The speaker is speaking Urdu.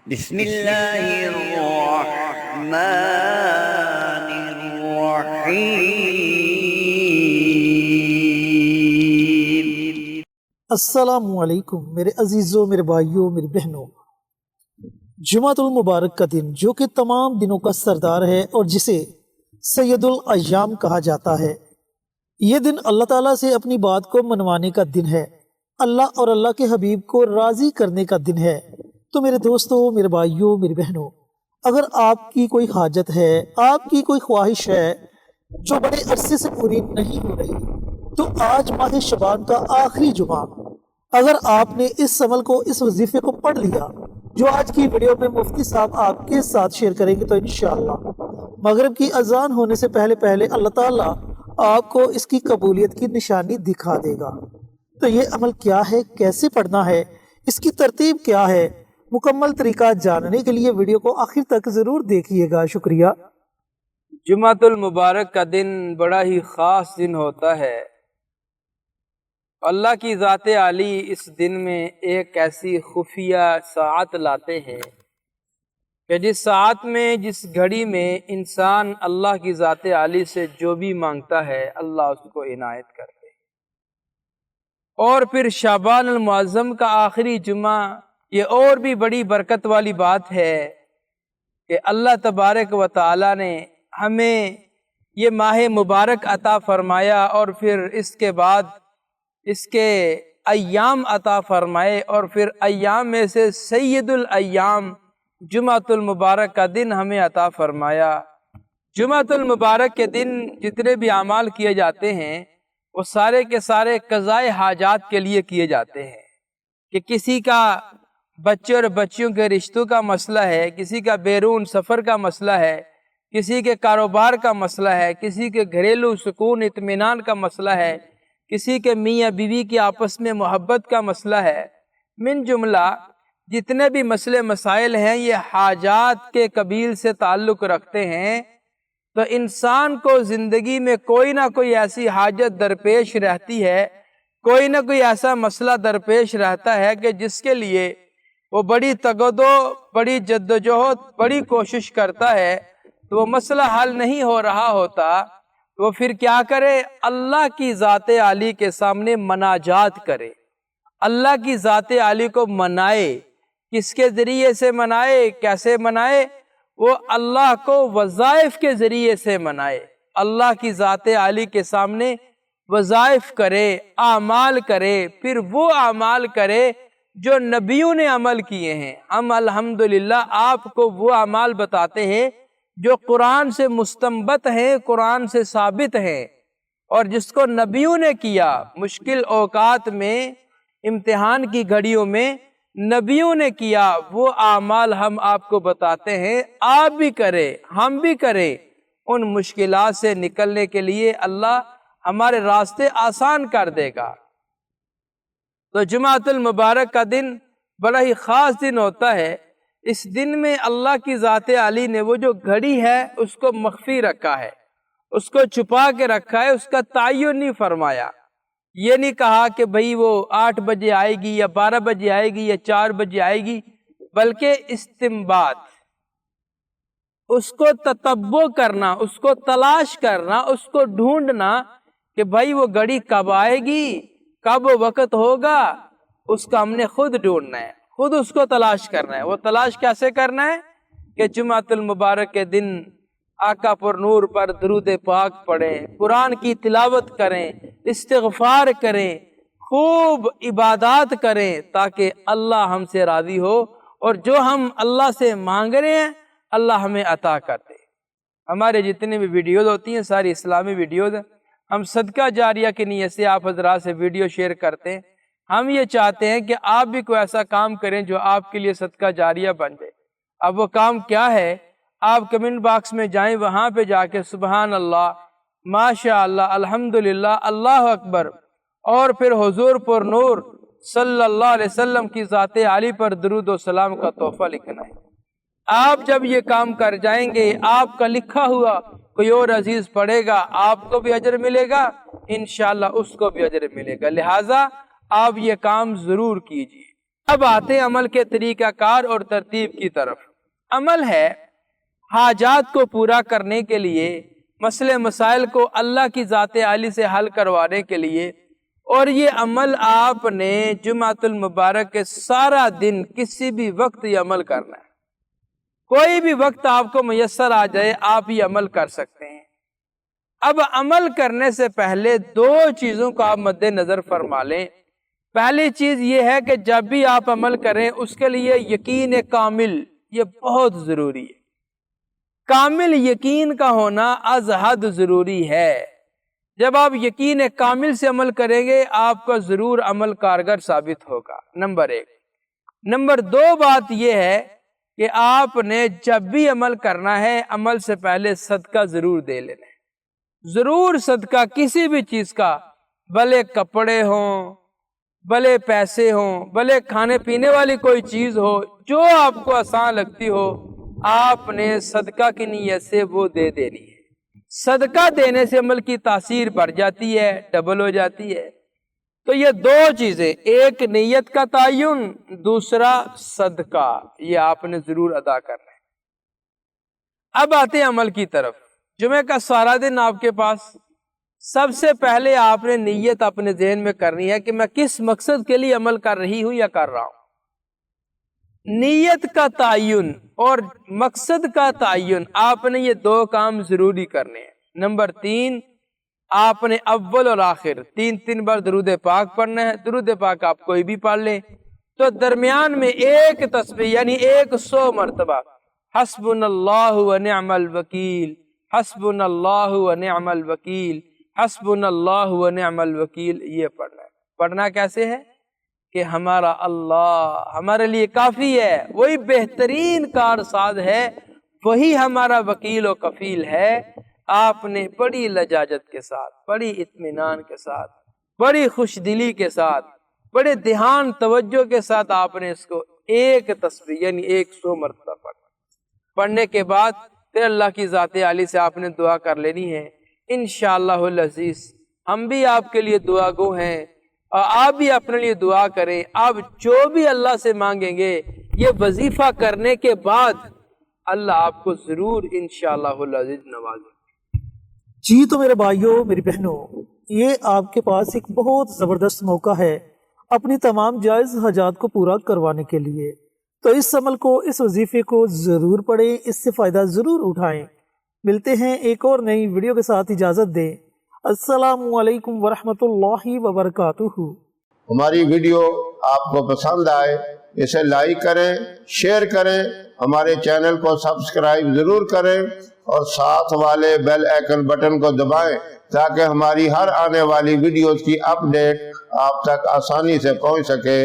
بسم اللہ الرحمن الرحیم۔ السلام علیکم میرے عزیزوں، میرے بھائیوں، میری بہنوں۔ جمعۃ المبارک کا دن جو کہ تمام دنوں کا سردار ہے اور جسے سید الایام کہا جاتا ہے، یہ دن اللہ تعالیٰ سے اپنی بات کو منوانے کا دن ہے، اللہ اور اللہ کے حبیب کو راضی کرنے کا دن ہے۔ تو میرے دوستوں، میرے بھائیوں، میری بہنوں، اگر آپ کی کوئی حاجت ہے، آپ کی کوئی خواہش ہے جو بڑے عرصے سے پوری نہیں ہو رہی، تو آج ماہ شعبان کا آخری جمعہ، اگر آپ نے اس عمل کو، اس وظیفے کو پڑھ لیا جو آج کی ویڈیو میں مفتی صاحب آپ کے ساتھ شیئر کریں گے، تو انشاءاللہ مغرب کی اذان ہونے سے پہلے پہلے اللہ تعالیٰ آپ کو اس کی قبولیت کی نشانی دکھا دے گا۔ تو یہ عمل کیا ہے، کیسے پڑھنا ہے، اس کی ترتیب کیا ہے، مکمل طریقہ جاننے کے لیے ویڈیو کو آخر تک ضرور دیکھیے گا۔ شکریہ۔ جمعۃ المبارک کا دن بڑا ہی خاص دن ہوتا ہے۔ اللہ کی ذات عالی اس دن میں ایک ایسی خفیہ ساعت لاتے ہیں کہ جس ساعت میں، جس گھڑی میں انسان اللہ کی ذات عالی سے جو بھی مانگتا ہے اللہ اس کو عنایت کرتے ہیں۔ اور پھر شعبان المعظم کا آخری جمعہ، یہ اور بھی بڑی برکت والی بات ہے کہ اللہ تبارک و تعالی نے ہمیں یہ ماہ مبارک عطا فرمایا، اور پھر اس کے بعد اس کے ایام عطا فرمائے، اور پھر ایام میں سے سید الایام جمعۃ المبارک کا دن ہمیں عطا فرمایا۔ جمعۃ المبارک کے دن جتنے بھی اعمال کیے جاتے ہیں وہ سارے کے سارے قضائے حاجات کے لیے کیے جاتے ہیں، کہ کسی کا بچے اور بچیوں کے رشتوں کا مسئلہ ہے، کسی کا بیرون سفر کا مسئلہ ہے، کسی کے کاروبار کا مسئلہ ہے، کسی کے گھریلو سکون اطمینان کا مسئلہ ہے، کسی کے میاں بیوی کی آپس میں محبت کا مسئلہ ہے۔ من جملہ جتنے بھی مسئلے مسائل ہیں یہ حاجات کے قبیل سے تعلق رکھتے ہیں۔ تو انسان کو زندگی میں کوئی نہ کوئی ایسی حاجت درپیش رہتی ہے، کوئی نہ کوئی ایسا مسئلہ درپیش رہتا ہے کہ جس کے لیے وہ بڑی تگدو، بڑی جدوجہد، بڑی کوشش کرتا ہے، تو وہ مسئلہ حل نہیں ہو رہا ہوتا، تو وہ پھر کیا کرے؟ اللہ کی ذات عالی کے سامنے مناجات کرے، اللہ کی ذات عالی کو منائے۔ کس کے ذریعے سے منائے، کیسے منائے؟ وہ اللہ کو وظائف کے ذریعے سے منائے، اللہ کی ذات عالی کے سامنے وظائف کرے، اعمال کرے، پھر وہ اعمال کرے جو نبیوں نے عمل کیے ہیں۔ ہم الحمدللہ آپ کو وہ اعمال بتاتے ہیں جو قرآن سے مستنبط ہیں، قرآن سے ثابت ہیں، اور جس کو نبیوں نے کیا مشکل اوقات میں، امتحان کی گھڑیوں میں نبیوں نے کیا، وہ اعمال ہم آپ کو بتاتے ہیں۔ آپ بھی کریں، ہم بھی کریں، ان مشکلات سے نکلنے کے لیے اللہ ہمارے راستے آسان کر دے گا۔ تو جمعۃ المبارک کا دن بڑا ہی خاص دن ہوتا ہے۔ اس دن میں اللہ کی ذات عالی نے وہ جو گھڑی ہے اس کو مخفی رکھا ہے، اس کو چھپا کے رکھا ہے، اس کا تعین نہیں فرمایا۔ یہ نہیں کہا کہ بھئی وہ 8 بجے آئے گی یا 12 بجے آئے گی یا 4 بجے آئے گی، بلکہ استنباط، اس کو تتبع کرنا، اس کو تلاش کرنا، اس کو ڈھونڈنا کہ بھئی وہ گھڑی کب آئے گی، کب وہ وقت ہوگا، اس کا ہم نے خود ڈھونڈنا ہے، خود اس کو تلاش کرنا ہے۔ وہ تلاش کیسے کرنا ہے؟ کہ جمعۃ المبارک کے دن آقا پر نور پر درود پاک پڑھیں، قرآن کی تلاوت کریں، استغفار کریں، خوب عبادات کریں، تاکہ اللہ ہم سے راضی ہو، اور جو ہم اللہ سے مانگ رہے ہیں اللہ ہمیں عطا کرتے۔ ہمارے جتنے بھی ویڈیوز ہوتی ہیں ساری اسلامی ویڈیوز ہیں، ہم صدقہ جاریہ کی نیت سے آپ حضرات سے ویڈیو شیئر کرتے ہیں۔ ہم یہ چاہتے ہیں کہ آپ بھی کوئی ایسا کام کریں جو آپ کے لیے صدقہ جاریہ بن جائے۔ اب وہ کام کیا ہے؟ آپ کمنٹ باکس میں جائیں، وہاں پہ جا کے سبحان اللہ، ماشاءاللہ، الحمدللہ، اللہ اکبر، اور پھر حضور پر نور صلی اللہ علیہ وسلم کی ذات عالی پر درود و سلام کا تحفہ لکھنا ہے۔ آپ جب یہ کام کر جائیں گے، آپ کا لکھا ہوا کوئی اور عزیز پڑھے گا، آپ کو بھی اجر ملے گا، انشاءاللہ اس کو بھی اجر ملے گا۔ لہٰذا آپ یہ کام ضرور کیجیے۔ اب آتے ہیں عمل کے طریقہ کار اور ترتیب کی طرف۔ عمل ہے حاجات کو پورا کرنے کے لیے، مسئلے مسائل کو اللہ کی ذات عالی سے حل کروانے کے لیے، اور یہ عمل آپ نے جمعۃ المبارک کے سارا دن کسی بھی وقت یہ عمل کرنا ہے۔ کوئی بھی وقت آپ کو میسر آ جائے آپ یہ عمل کر سکتے ہیں۔ اب عمل کرنے سے پہلے دو چیزوں کو آپ مد نظر فرما لیں۔ پہلی چیز یہ ہے کہ جب بھی آپ عمل کریں اس کے لیے یقین کامل یہ بہت ضروری ہے۔ کامل یقین کا ہونا از حد ضروری ہے۔ جب آپ یقین کامل سے عمل کریں گے آپ کا ضرور عمل کارگر ثابت ہوگا، نمبر ایک۔ نمبر دو بات یہ ہے کہ آپ نے جب بھی عمل کرنا ہے عمل سے پہلے صدقہ ضرور دے لینا ہے۔ ضرور صدقہ کسی بھی چیز کا، بھلے کپڑے ہوں، بھلے پیسے ہوں، بھلے کھانے پینے والی کوئی چیز ہو، جو آپ کو آسان لگتی ہو آپ نے صدقہ کی نیت سے وہ دے دینی ہے۔ صدقہ دینے سے عمل کی تاثیر بڑھ جاتی ہے، ڈبل ہو جاتی ہے۔ تو یہ دو چیزیں، ایک نیت کا تعین، دوسرا صدقہ، یہ آپ نے ضرور ادا کرنا ہے۔ اب آتے ہیں عمل کی طرف۔ جمعہ کا سارا دن آپ کے پاس، سب سے پہلے آپ نے نیت اپنے ذہن میں کرنی ہے کہ میں کس مقصد کے لیے عمل کر رہی ہوں یا کر رہا ہوں۔ نیت کا تعین اور مقصد کا تعین آپ نے یہ دو کام ضروری کرنے ہیں۔ نمبر تین، آپ نے اول اور آخر تین بار درود پاک پڑھنا ہے۔ درود پاک آپ کوئی بھی پڑھ لیں، تو درمیان میں ایک تسبیح یعنی 100 مرتبہ حسبنا اللہ و نعم الوکیل، حسبنا اللہ و نعم الوکیل، حسبنا اللہ و نعم الوکیل، یہ پڑھنا ہے۔ پڑھنا کیسے ہے کہ ہمارا اللہ ہمارے لیے کافی ہے، وہی بہترین کارساز ہے، وہی ہمارا وکیل و کفیل ہے۔ آپ نے بڑی لجاجت کے ساتھ، بڑی اطمینان کے ساتھ، بڑی خوش دلی کے ساتھ، بڑے دھیان توجہ کے ساتھ آپ نے اس کو ایک تسبیح یعنی 100 مرتبہ پڑھنے کے بعد پھر اللہ کی ذات عالی سے آپ نے دعا کر لینی ہے۔ انشاءاللہ العزیز ہم بھی آپ کے لیے دعا گو ہیں، اور آپ بھی اپنے لیے دعا کریں۔ آپ جو بھی اللہ سے مانگیں گے یہ وظیفہ کرنے کے بعد اللہ آپ کو ضرور انشاءاللہ العزیز نوازے۔ جی تو میرے بھائیوں میری بہنوں، یہ آپ کے پاس ایک بہت زبردست موقع ہے اپنی تمام جائز حاجات کو پورا کروانے کے لیے، تو اس عمل کو، اس وظیفے کو ضرور پڑھیں، اس سے فائدہ ضرور اٹھائیں۔ ملتے ہیں ایک اور نئی ویڈیو کے ساتھ، اجازت دیں۔ السلام علیکم ورحمۃ اللہ وبرکاتہ۔ ہماری ویڈیو آپ کو پسند آئے اسے لائک کریں، شیئر کریں، ہمارے چینل کو سبسکرائب ضرور کریں اور ساتھ والے بیل آئیکن بٹن کو دبائیں تاکہ ہماری ہر آنے والی ویڈیوز کی اپ ڈیٹ آپ تک آسانی سے پہنچ سکے۔